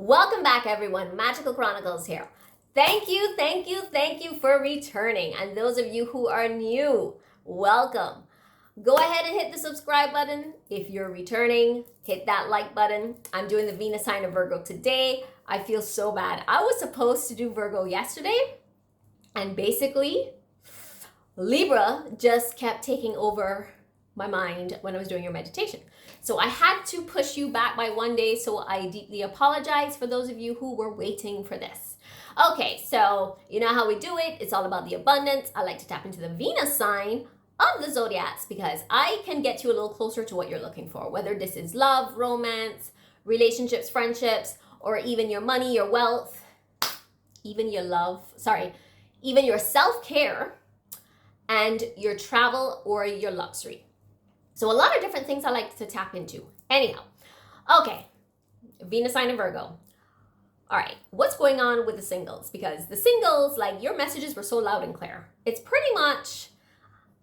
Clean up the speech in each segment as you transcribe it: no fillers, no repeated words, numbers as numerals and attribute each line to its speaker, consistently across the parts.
Speaker 1: Welcome back, everyone. Magical Chronicles here. Thank you for returning. And those of you who are new, welcome. Go ahead and hit the subscribe button. If you're returning, hit that like button. I'm doing the Venus sign of Virgo today. I feel so bad. I was supposed to do Virgo yesterday, and basically, Libra just kept taking over my mind when I was doing your meditation. So I had to push you back by one day, so I deeply apologize for those of you who were waiting for this. Okay, so you know how we do it. It's all about the abundance. I like to tap into the Venus sign of the zodiacs because I can get you a little closer to what you're looking for, whether this is love, romance, relationships, friendships, or even your money, your wealth, even your even your self-care and your travel or your luxury. So a lot of different things I like to tap into. Anyhow, okay, Venus sign of Virgo. All right, what's going on with the singles? Because the singles, like, your messages were so loud and clear. It's pretty much,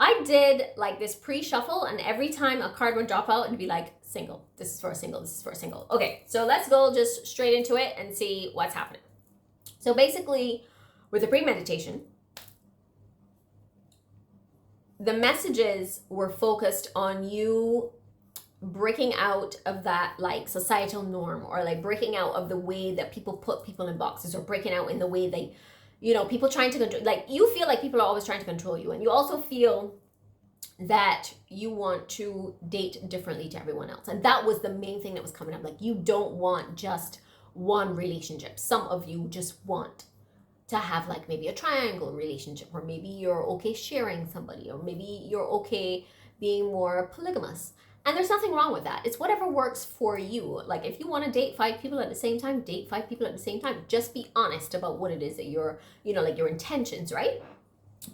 Speaker 1: I did like this pre-shuffle, and every time a card would drop out, it'd be like, single. This is for a single, this is for a single. Okay, so let's go just straight into it and see what's happening. So basically, with the pre-meditation, the messages were focused on you breaking out of that like societal norm, or like breaking out of the way that people put people in boxes, or breaking out in the way they, people trying to control, like you feel like people are always trying to control you, and you also feel that you want to date differently to everyone else. And that was the main thing that was coming up. Like, you don't want just one relationship. Some of you just want to have like maybe a triangle relationship, or maybe you're okay sharing somebody, or maybe you're okay being more polygamous. And there's nothing wrong with that. It's whatever works for you. Like, if you want to date 5 people at the same time, date 5 people at the same time. Just be honest about what it is that you're, like your intentions, right?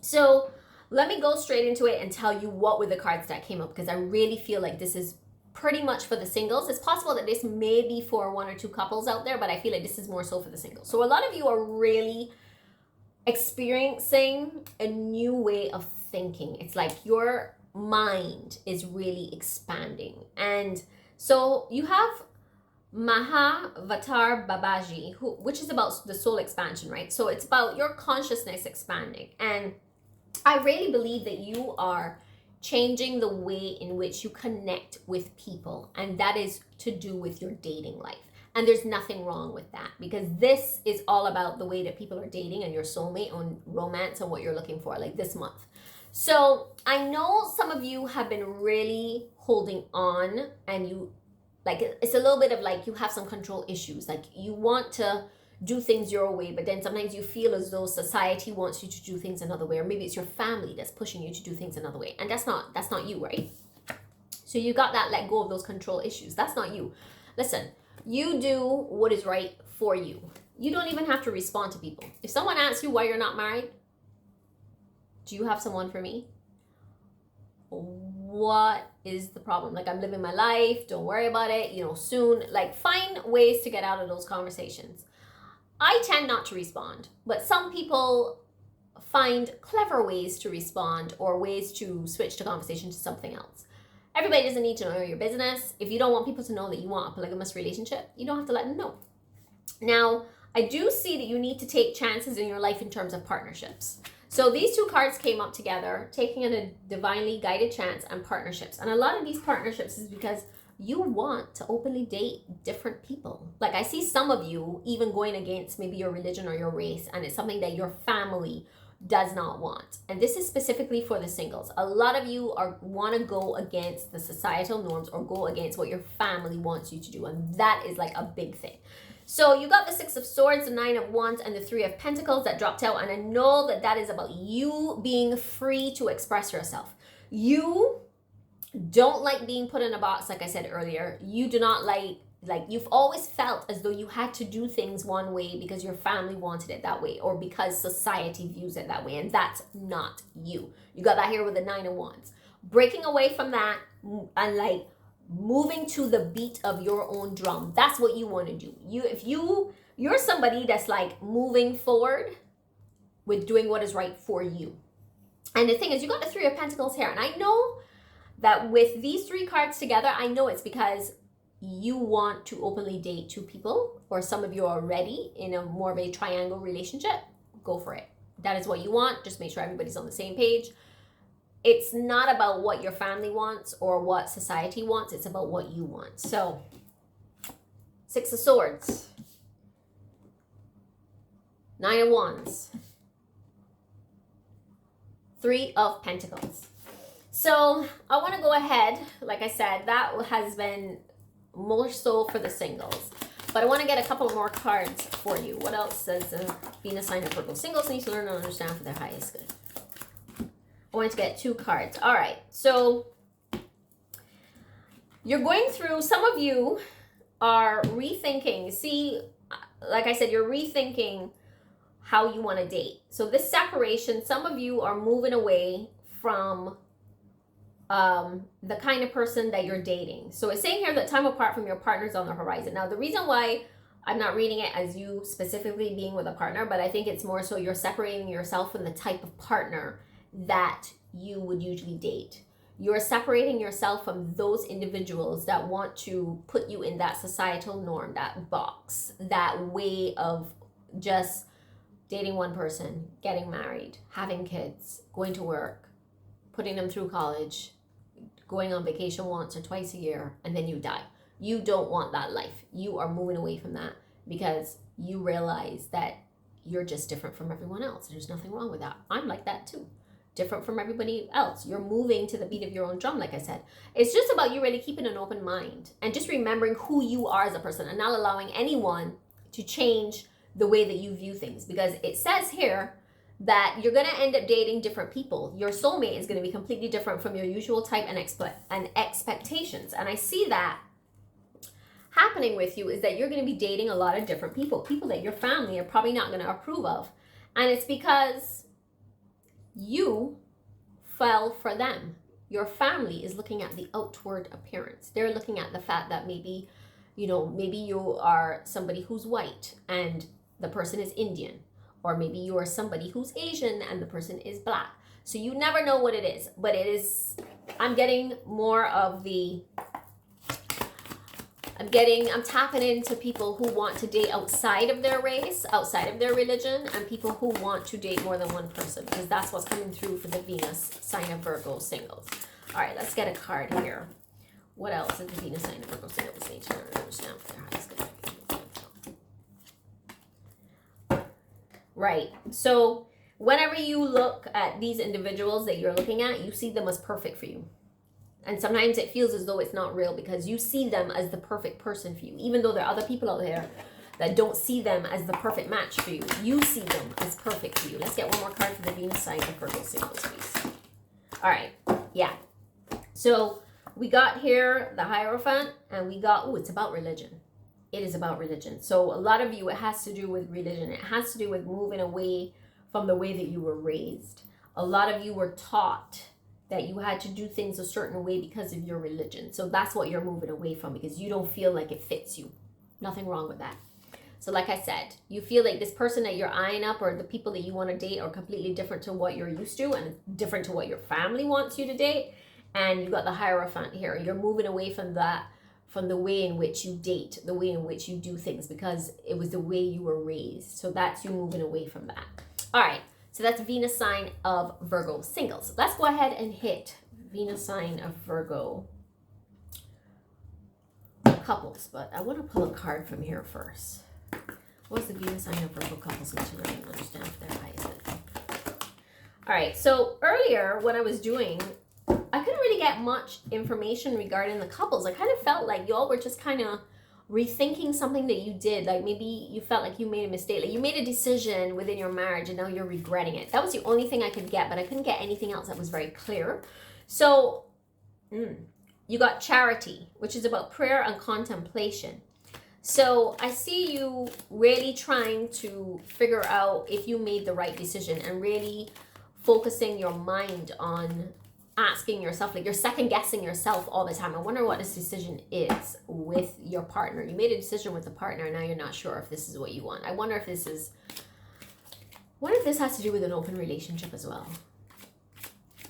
Speaker 1: So let me go straight into it and tell you what were the cards that came up, because I really feel like this is pretty much for the singles. It's possible that this may be for 1 or 2 couples out there, but I feel like this is more so for the singles. So a lot of you are really experiencing a new way of thinking. It's like your mind is really expanding. And so you have Mahavatar Babaji, which is about the soul expansion, right? So it's about your consciousness expanding. And I really believe that you are changing the way in which you connect with people, and that is to do with your dating life. And there's nothing wrong with that, because this is all about the way that people are dating and your soulmate and romance and what you're looking for, like this month. So I know some of you have been really holding on, and you, like, it's a little bit of like you have some control issues. Like, you want to do things your way, but then sometimes you feel as though society wants you to do things another way, or maybe it's your family that's pushing you to do things another way. And that's not you, right? So you got that, let go of those control issues. That's not you. Listen, you do what is right for you. You don't even have to respond to people. If someone asks you why you're not married, do you have someone for me? What is the problem? Like, I'm living my life. Don't worry about it. Soon. Like, find ways to get out of those conversations. I tend not to respond, but some people find clever ways to respond, or ways to switch the conversation to something else. Everybody doesn't need to know your business. If you don't want people to know that you want a polygamous relationship, you don't have to let them know. Now, I do see that you need to take chances in your life in terms of partnerships. So these 2 cards came up together, taking a divinely guided chance and partnerships. And a lot of these partnerships is because you want to openly date different people. Like, I see some of you even going against maybe your religion or your race, and it's something that your family does not want. And this is specifically for the singles. A lot of you want to go against the societal norms, or go against what your family wants you to do, and that is like a big thing. So you got the 6 of Swords, the 9 of Wands, and the 3 of Pentacles that dropped out, and I know that that is about you being free to express yourself. You don't like being put in a box, like I said earlier. You do not like you've always felt as though you had to do things one way because your family wanted it that way, or because society views it that way, and that's not you. You got that here with the 9 of Wands. Breaking away from that and like moving to the beat of your own drum. That's what you want to do. If you're somebody that's like moving forward with doing what is right for you. And the thing is, you got the 3 of Pentacles here, and I know that with these 3 cards together, I know it's because you want to openly date two people, or some of you are already in a more of a triangle relationship, go for it. That is what you want. Just make sure everybody's on the same page. It's not about what your family wants or what society wants. It's about what you want. So, Six of Swords, Nine of Wands, Three of Pentacles. So I want to go ahead. Like I said, that has been more so for the singles. But I want to get a couple more cards for you. What else does the Venus sign of Virgo singles need to learn and understand for their highest good? I want to get 2 cards. All right. So you're going through, some of you are rethinking. See, like I said, you're rethinking how you want to date. So this separation, some of you are moving away from the kind of person that you're dating. So it's saying here that time apart from your partner's on the horizon. Now, the reason why I'm not reading it as you specifically being with a partner, but I think it's more so you're separating yourself from the type of partner that you would usually date. You're separating yourself from those individuals that want to put you in that societal norm, that box, that way of just dating one person, getting married, having kids, going to work, putting them through college, going on vacation once or twice a year, and then you die. You don't want that life. You are moving away from that because you realize that you're just different from everyone else. There's nothing wrong with that. I'm like that too. Different from everybody else. You're moving to the beat of your own drum, like I said. It's just about you really keeping an open mind and just remembering who you are as a person and not allowing anyone to change the way that you view things. Because it says here that you're going to end up dating different people. Your soulmate is going to be completely different from your usual type and expectations. And I see that happening with you is that you're going to be dating a lot of different people that your family are probably not going to approve of. And it's because you fell for them. Your family is looking at the outward appearance. They're looking at the fact that maybe you are somebody who's white and the person is Indian. Or maybe you are somebody who's Asian and the person is black. So you never know what it is. But it is, I'm getting more of the, I'm tapping into people who want to date outside of their race, outside of their religion, and people who want to date more than one person. Because that's what's coming through for the Venus sign of Virgo singles. All right, let's get a card here. What else does the Venus sign of Virgo singles need to understand for their highest good? Right. So whenever you look at these individuals that you're looking at, you see them as perfect for you. And sometimes it feels as though it's not real because you see them as the perfect person for you. Even though there are other people out there that don't see them as the perfect match for you, you see them as perfect for you. Let's get one more card for the Venus sign of Virgo singles, please. All right. Yeah. So we got here the Hierophant and we got, it's about religion. It is about religion. So a lot of you, it has to do with religion. It has to do with moving away from the way that you were raised. A lot of you were taught that you had to do things a certain way because of your religion. So that's what you're moving away from because you don't feel like it fits you. Nothing wrong with that. So like I said, you feel like this person that you're eyeing up or the people that you want to date are completely different to what you're used to and different to what your family wants you to date. And you got the Hierophant here. You're moving away from that, from the way in which you date, the way in which you do things because it was the way you were raised. So that's you moving away from that. All right. So that's Venus sign of Virgo singles. Let's go ahead and hit Venus sign of Virgo couples. But I want to pull a card from here first. What's the Venus sign of Virgo couples need to learn and understand for their highest good? All right. So earlier when I was doing, I couldn't really get much information regarding the couples. I kind of felt like y'all were just kind of rethinking something that you did. Like maybe you felt like you made a mistake. Like you made a decision within your marriage and now you're regretting it. That was the only thing I could get, but I couldn't get anything else that was very clear. So you got Charity, which is about prayer and contemplation. So I see you really trying to figure out if you made the right decision and really focusing your mind on asking yourself, like you're second guessing yourself all the time. I wonder what this decision is with your partner. You made a decision with the partner and now you're not sure if this is what you want. I wonder if this is, what if this has to do with an open relationship as well?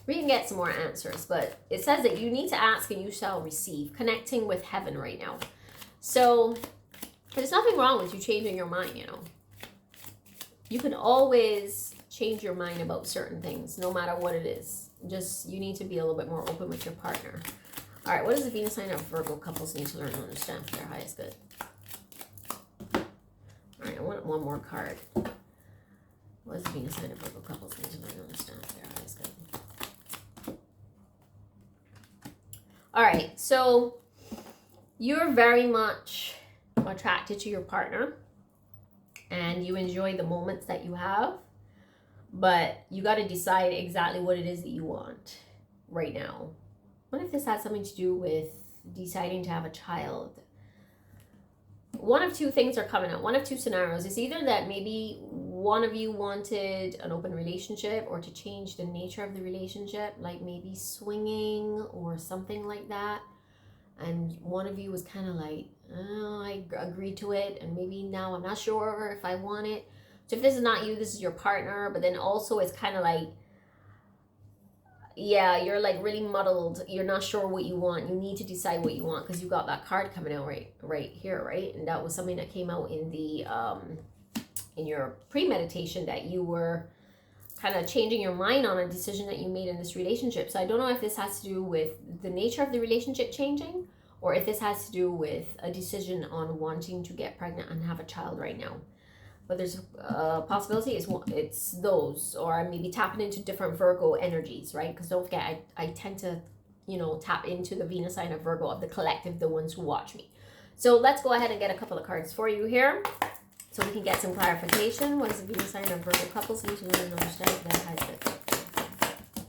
Speaker 1: We can get some more answers, but it says that you need to ask and you shall receive. Connecting with heaven right now. So there's nothing wrong with you changing your mind, you know. You can always change your mind about certain things, no matter what it is. Just, you need to be a little bit more open with your partner. All right, what does the Venus sign of Virgo couples need to learn and understand for their highest good? All right, I want one more card. What does the Venus sign of Virgo couples need to learn and understand for their highest good? All right, so you're very much attracted to your partner and you enjoy the moments that you have, but you got to decide exactly what it is that you want right now. What if this has something to do with deciding to have a child? One of two things are coming up. One of two scenarios. It's either that maybe one of you wanted an open relationship or to change the nature of the relationship, like maybe swinging or something like that. And one of you was kind of like, oh, I agreed to it, and maybe now I'm not sure if I want it. So if this is not you, this is your partner. But then also it's kind of like, yeah, you're like really muddled. You're not sure what you want. You need to decide what you want because you got that card coming out right here, right? And that was something that came out in the in your premeditation, that you were kind of changing your mind on a decision that you made in this relationship. So I don't know if this has to do with the nature of the relationship changing, or if this has to do with a decision on wanting to get pregnant and have a child right now. But there's a possibility it's those, or maybe tapping into different Virgo energies, right? Because don't forget, I tend to, you know, tap into the Venus sign of Virgo of the collective, the ones who watch me. So let's go ahead and get a couple of cards for you here so we can get some clarification. What does the Venus sign of Virgo couples need to learn and understand their highest good?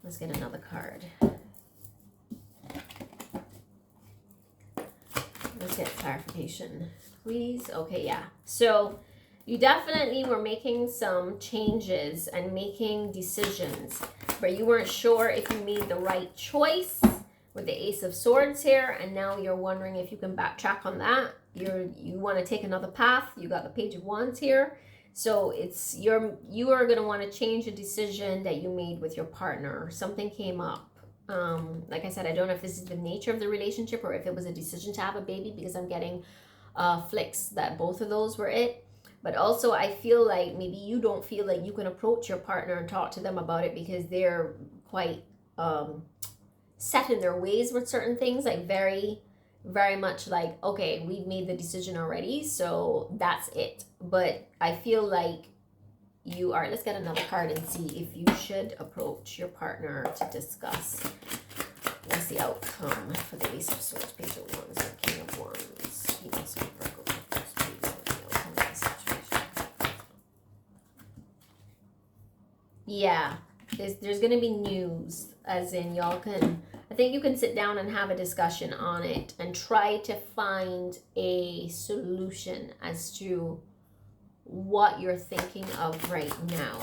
Speaker 1: Let's get another card. Let's get clarification, please. Okay, yeah. So you definitely were making some changes and making decisions, but you weren't sure if you made the right choice with the Ace of Swords here, and now you're wondering if you can backtrack on that. You want to take another path. You got the Page of Wands here. So it's you are going to want to change a decision that you made with your partner. Something came up. Like I said, I don't know if this is the nature of the relationship or if it was a decision to have a baby, because I'm getting flicks that both of those were it. But also I feel like maybe you don't feel like you can approach your partner and talk to them about it because they're quite set in their ways with certain things, like very, very much like, okay, we've made the decision already, so that's it. But I feel like you are, let's get another card and see if you should approach your partner to discuss what's the outcome for the Ace of Swords, Page of Wands, and King of Wands. Venus and Virgo couples, please, what the outcome of the situation. Yeah, there's going to be news, as in y'all can, I think you can sit down and have a discussion on it and try to find a solution as to what you're thinking of right now.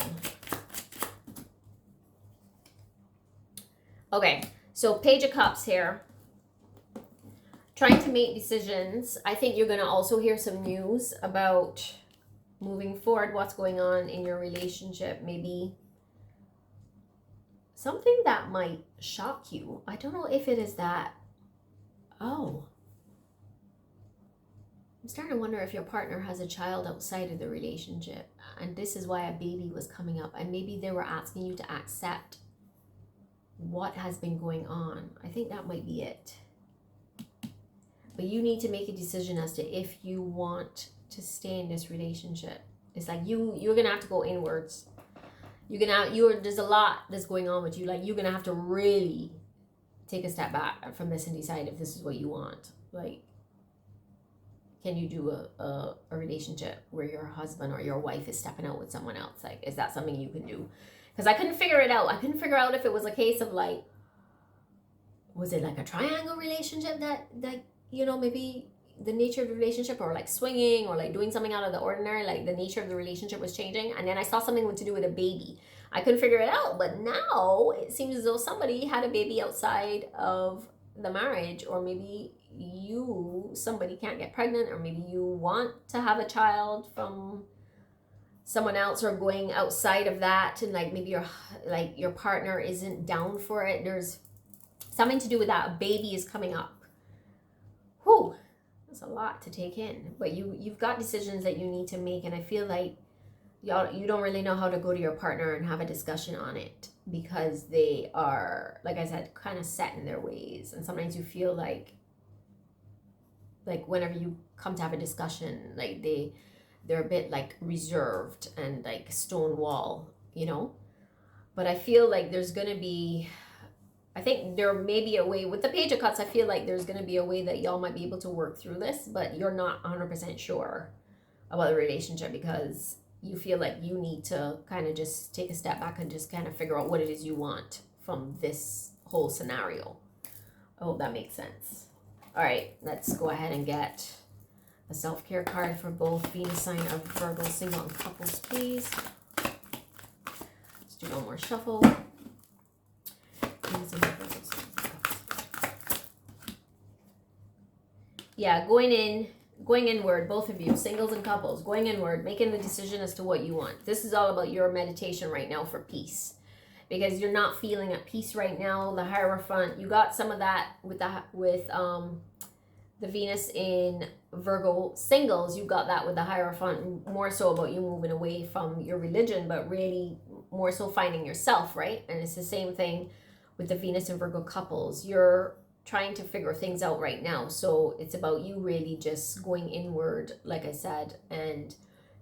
Speaker 1: Okay, so Page of Cups here. Trying to make decisions. I think you're going to also hear some news about moving forward, what's going on in your relationship. Maybe something that might shock you. I don't know if it is that. Oh. I'm starting to wonder if your partner has a child outside of the relationship, and this is why a baby was coming up, and maybe they were asking you to accept what has been going on. I think that might be it. But you need to make a decision as to if you want to stay in this relationship. It's like you're gonna have to go inwards. There's a lot that's going on with you. Like, you're gonna have to really take a step back from this and decide if this is what you want. Like, can you do a relationship where your husband or your wife is stepping out with someone else? Like, is that something you can do? Because I couldn't figure it out. I couldn't figure out if it was a case of like, was it like a triangle relationship that you know, maybe the nature of the relationship, or like swinging, or like doing something out of the ordinary, like the nature of the relationship was changing. And then I saw something to do with a baby. I couldn't figure it out, but now it seems as though somebody had a baby outside of the marriage, or maybe somebody can't get pregnant, or maybe you want to have a child from someone else, or going outside of that, and like maybe your partner isn't down for it. There's something to do with that. A baby is coming up. Whew. That's a lot to take in. But you've got decisions that you need to make, and I feel like you don't really know how to go to your partner and have a discussion on it because they are, like I said, kind of set in their ways. And sometimes you feel like whenever you come to have a discussion, like they're a bit like reserved and like stonewall, you know. But I feel like there's gonna be, I think there may be a way with the Page of Cups. I feel like there's gonna be a way that y'all might be able to work through this, but you're not 100% sure about the relationship because you feel like you need to kind of just take a step back and just kind of figure out what it is you want from this whole scenario. I hope that makes sense. All right, let's go ahead and get a self-care card for both Venus sign of Virgo, single and couples, please. Let's do one more shuffle. Venus and Virgo, single and couples. Yeah, going inward, both of you, singles and couples, going inward, making the decision as to what you want. This is all about your meditation right now for peace. Because you're not feeling at peace right now. The Hierophant, you got some of that with the Venus in Virgo singles. You got that with the Hierophant, more so about you moving away from your religion, but really more so finding yourself, right? And it's the same thing with the Venus and Virgo couples. You're trying to figure things out right now. So it's about you really just going inward, like I said, and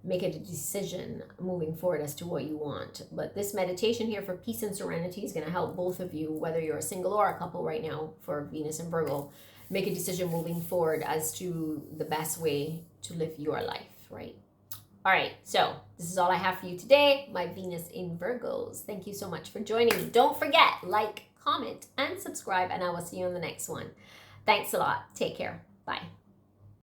Speaker 1: making a decision moving forward as to what you want. But this meditation here for peace and serenity is going to help both of you, whether you're a single or a couple right now for Venus and Virgo, make a decision moving forward as to the best way to live your life, right? All right, so this is all I have for you today, my Venus in Virgos. Thank you so much for joining me. Don't forget, like, comment, and subscribe, and I will see you in the next one. Thanks a lot. Take care. Bye.